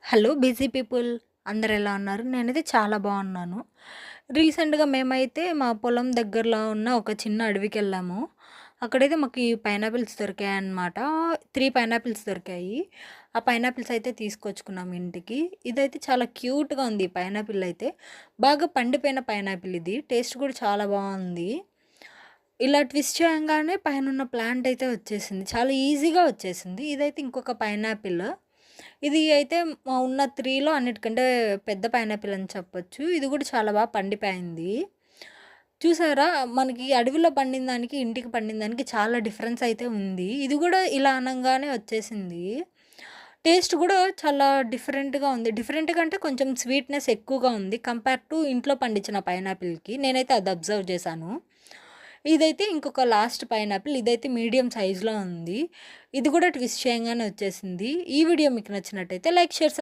Hello busy people అందరు ఎలా ఉన్నారు? నేనైతే చాలా బాగున్నాను. రీసెంట్‌గా మేమైతే మా పొలం దగ్గరలో ఉన్న ఒక చిన్న అడవికెళ్ళాము. అక్కడైతే మాకు ఈ పైనాపిల్స్ దొరికాయన్నమాట. 3 పైనాపిల్స్ దొరికాయి. ఆ పైనాపిల్స్ అయితే తీసుకొచ్చుకున్నాం ఇంటికి. ఇదైతే చాలా క్యూట్‌గా ఉంది ఈ పైనాపిల్ అయితే. బాగా పండిపోయిన పైనాపిల్ ఇది. టేస్ట్ కూడా చాలా బావుంది. ఇలా ట్విస్ట్ చేయంగానే పైనున్న ప్లాంట్ అయితే వచ్చేసింది. చాలా ఈజీగా వచ్చేసింది. ఇదైతే ఇంకొక పైనాపిల్. ఇది అయితే ఉన్న 3లో అన్నిటికంటే పెద్ద పైనాపిల్ అని చెప్పొచ్చు. ఇది కూడా చాలా పండిపోయింది. చూసారా? మనకి అడవిలో పండిన దానికి, ఇంటికి పండిన దానికి చాలా డిఫరెన్స్ అయితే ఉంది. ఇది కూడా ఇలా అనంగానే వచ్చేసింది. టేస్ట్ కూడా చాలా డిఫరెంట్‌గా ఉంది. డిఫరెంట్‌గా అంటే కొంచెం స్వీట్‌నెస్ ఎక్కువగా ఉంది. కంపేర్ టు ఇంట్లో పండించిన పైనాపిల్‌కి. నేనైతే అది అబ్జర్వ్ చేశాను. ఇదైతే ఇంకొక లాస్ట్ పైనాపిల్. ఇదైతే మీడియం సైజ్‌లో ఉంది. ఇది కూడా ట్విస్ట్ చేయంగానే వచ్చేసింది. ఈ వీడియో మీకు నచ్చినట్టయితే లైక్, షేర్